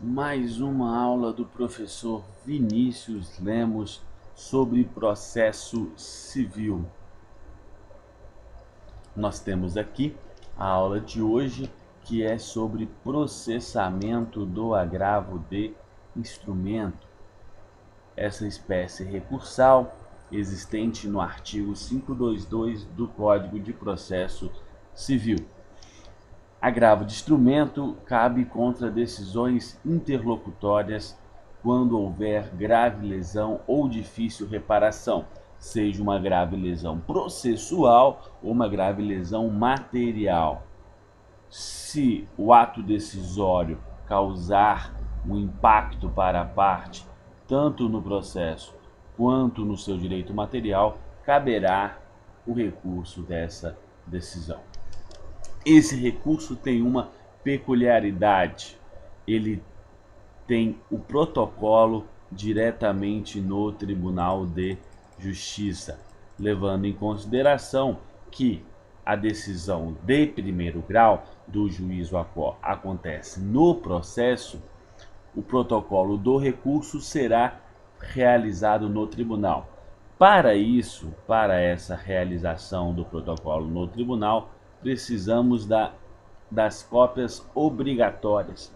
Mais uma aula do professor Vinícius Lemos sobre processo civil. Nós temos aqui a aula de hoje, que é sobre processamento do agravo de instrumento. Essa espécie recursal existente no artigo 522 do Código de Processo Civil. Agravo de instrumento cabe contra decisões interlocutórias quando houver grave lesão ou difícil reparação, seja uma grave lesão processual ou uma grave lesão material. Se o ato decisório causar um impacto para a parte, tanto no processo quanto no seu direito material, caberá o recurso dessa decisão. Esse recurso tem uma peculiaridade: ele tem o protocolo diretamente no Tribunal de Justiça, levando em consideração que a decisão de primeiro grau do juízo a qual acontece no processo, o protocolo do recurso será realizado no tribunal. Para isso, para essa realização do protocolo no tribunal, precisamos das cópias obrigatórias.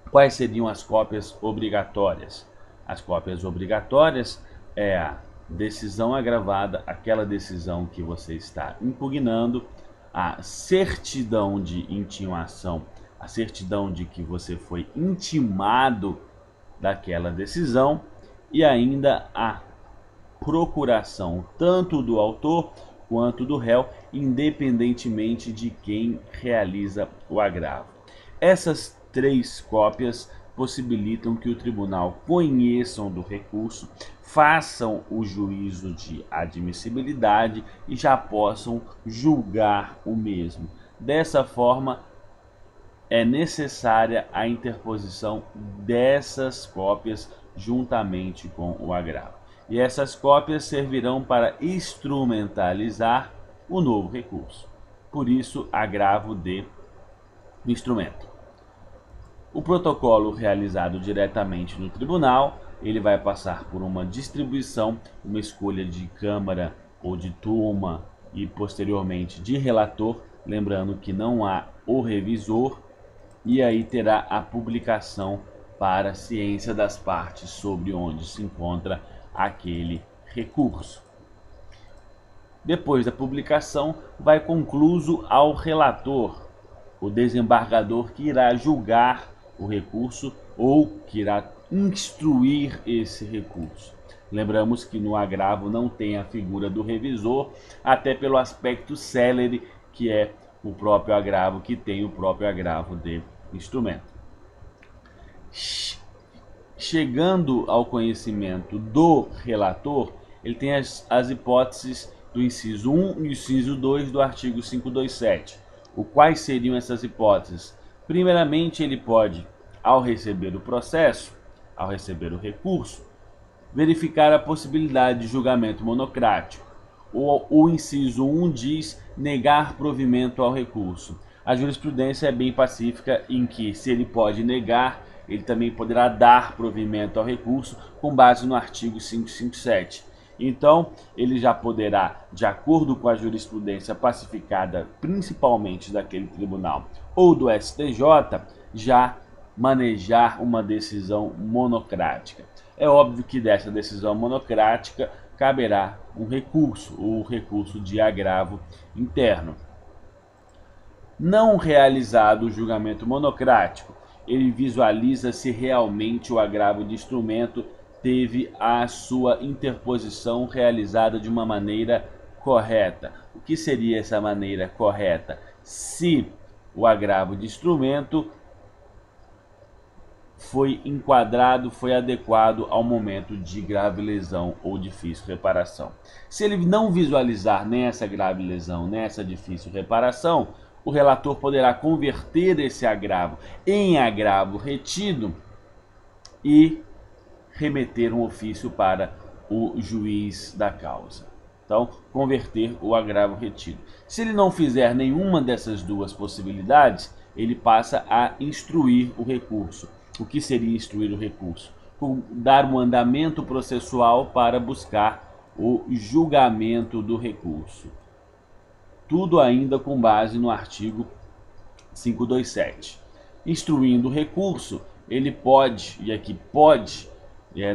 Quais seriam as cópias obrigatórias? As cópias obrigatórias é a decisão agravada, aquela decisão que você está impugnando, a certidão de intimação, a certidão de que você foi intimado daquela decisão, e ainda a procuração tanto do autor quanto do réu, independentemente de quem realiza o agravo. Essas três cópias possibilitam que o tribunal conheçam do recurso, façam o juízo de admissibilidade e já possam julgar o mesmo. Dessa forma, é necessária a interposição dessas cópias juntamente com o agravo. E essas cópias servirão para instrumentalizar o novo recurso. Por isso, agravo de instrumento. O protocolo realizado diretamente no tribunal, ele vai passar por uma distribuição, uma escolha de câmara ou de turma e posteriormente de relator, lembrando que não há o revisor, e aí terá a publicação para a ciência das partes sobre onde se encontra aquele recurso. Depois da publicação, vai concluso ao relator, o desembargador que irá julgar o recurso ou que irá instruir esse recurso. Lembramos que no agravo não tem a figura do revisor, até pelo aspecto célere que é o próprio agravo, que tem o próprio agravo de instrumento. Chegando ao conhecimento do relator, ele tem as hipóteses do inciso 1 e inciso 2 do artigo 527. Quais seriam essas hipóteses? Primeiramente, ele pode, ao receber o processo, ao receber o recurso, verificar a possibilidade de julgamento monocrático. O inciso 1 diz negar provimento ao recurso. A jurisprudência é bem pacífica em que, se ele pode negar, ele também poderá dar provimento ao recurso com base no artigo 557. Então, ele já poderá, de acordo com a jurisprudência pacificada, principalmente daquele tribunal ou do STJ, já manejar uma decisão monocrática. É óbvio que dessa decisão monocrática caberá um recurso, o recurso de agravo interno. Não realizado o julgamento monocrático, ele visualiza se realmente o agravo de instrumento teve a sua interposição realizada de uma maneira correta. O que seria essa maneira correta? Se o agravo de instrumento foi enquadrado, foi adequado ao momento de grave lesão ou difícil reparação. Se ele não visualizar nem essa grave lesão, nem essa difícil reparação, o relator poderá converter esse agravo em agravo retido e remeter um ofício para o juiz da causa. Então, converter o agravo retido. Se ele não fizer nenhuma dessas duas possibilidades, ele passa a instruir o recurso. O que seria instruir o recurso? Dar um andamento processual para buscar o julgamento do recurso. Tudo ainda com base no artigo 527. Instruindo o recurso, ele pode, e aqui pode,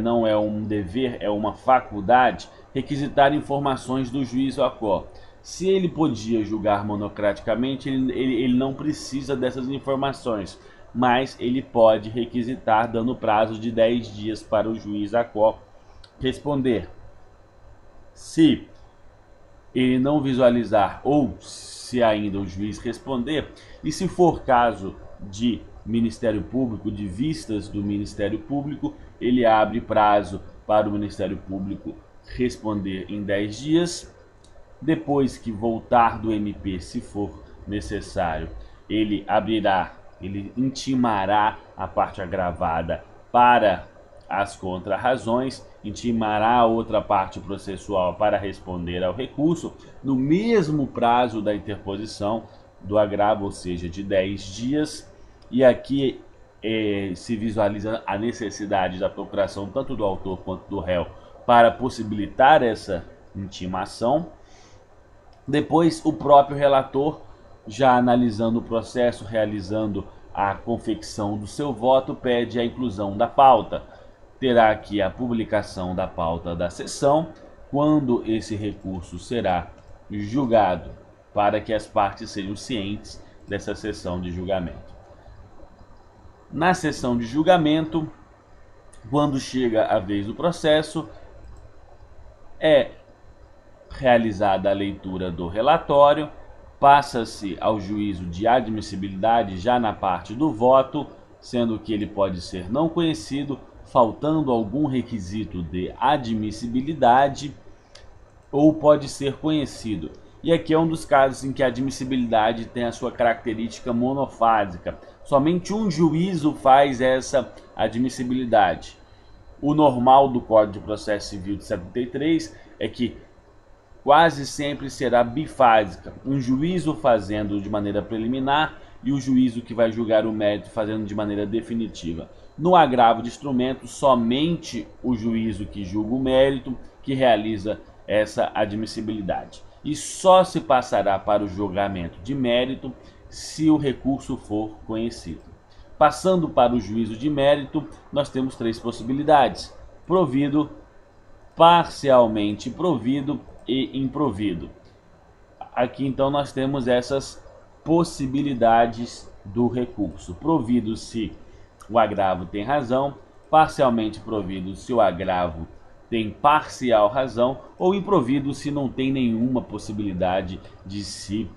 não é um dever, é uma faculdade, requisitar informações do juiz ou acó. Se ele podia julgar monocraticamente, ele não precisa dessas informações, mas ele pode requisitar, dando prazo de 10 dias para o juiz acó responder. Se ele não visualizar, ou se ainda o juiz responder, e se for caso de Ministério Público, de vistas do Ministério Público, ele abre prazo para o Ministério Público responder em 10 dias. Depois que voltar do MP, se for necessário, ele intimará a parte agravada para as contrarrazões, intimará a outra parte processual para responder ao recurso no mesmo prazo da interposição do agravo, ou seja, de 10 dias. E aqui se visualiza a necessidade da procuração tanto do autor quanto do réu para possibilitar essa intimação. Depois, o próprio relator, já analisando o processo, realizando a confecção do seu voto, pede a inclusão da pauta. Terá aqui a publicação da pauta da sessão, quando esse recurso será julgado, para que as partes sejam cientes dessa sessão de julgamento. Na sessão de julgamento, quando chega a vez do processo, é realizada a leitura do relatório, passa-se ao juízo de admissibilidade já na parte do voto, sendo que ele pode ser não conhecido, faltando algum requisito de admissibilidade, ou pode ser conhecido. E aqui é um dos casos em que a admissibilidade tem a sua característica monofásica. Somente um juízo faz essa admissibilidade. O normal do Código de Processo Civil de 73 é que quase sempre será bifásica, um juízo fazendo de maneira preliminar e o juízo que vai julgar o mérito fazendo de maneira definitiva. No agravo de instrumento, somente o juízo que julga o mérito que realiza essa admissibilidade. E só se passará para o julgamento de mérito se o recurso for conhecido. Passando para o juízo de mérito, nós temos 3 possibilidades: provido, parcialmente provido e improvido. Aqui então nós temos essas possibilidades do recurso: provido se o agravo tem razão, parcialmente provido se o agravo tem parcial razão, ou improvido se não tem nenhuma possibilidade de se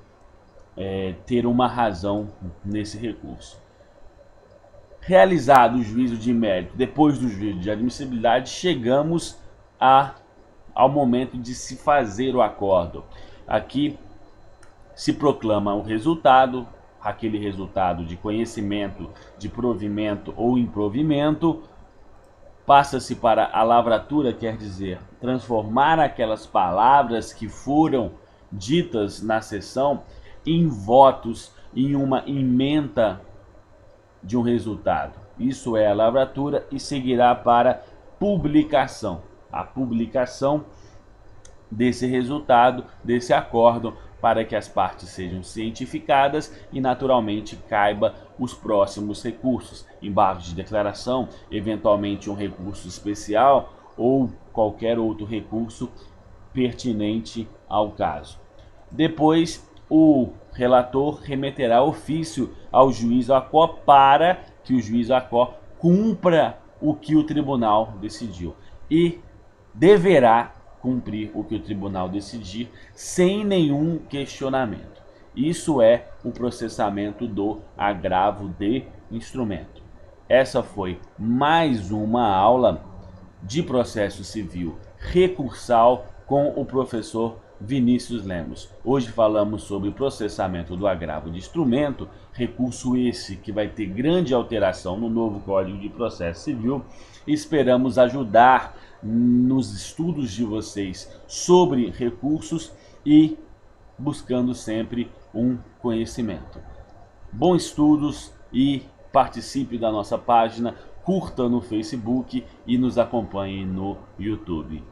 ter uma razão nesse recurso. Realizado o juízo de mérito, depois do juízo de admissibilidade, chegamos ao momento de se fazer o acórdão. Aqui se proclama o resultado, aquele resultado de conhecimento, de provimento ou improvimento. Passa-se para a lavratura, quer dizer, transformar aquelas palavras que foram ditas na sessão em votos, em uma ementa de um resultado. Isso é a lavratura e seguirá para publicação. A publicação desse resultado, desse acórdão, para que as partes sejam cientificadas e naturalmente caiba os próximos recursos, embargos de declaração, eventualmente um recurso especial ou qualquer outro recurso pertinente ao caso. Depois, o relator remeterá ofício ao juiz acó para que o juiz acó cumpra o que o tribunal decidiu e deverá cumprir o que o tribunal decidir sem nenhum questionamento. Isso é o processamento do agravo de instrumento. Essa foi mais uma aula de processo civil recursal com o professor Vinícius Lemos. Hoje falamos sobre o processamento do agravo de instrumento, recurso esse que vai ter grande alteração no novo Código de Processo Civil. Esperamos ajudar nos estudos de vocês sobre recursos e buscando sempre um conhecimento. Bons estudos e participe da nossa página, curta no Facebook e nos acompanhe no YouTube.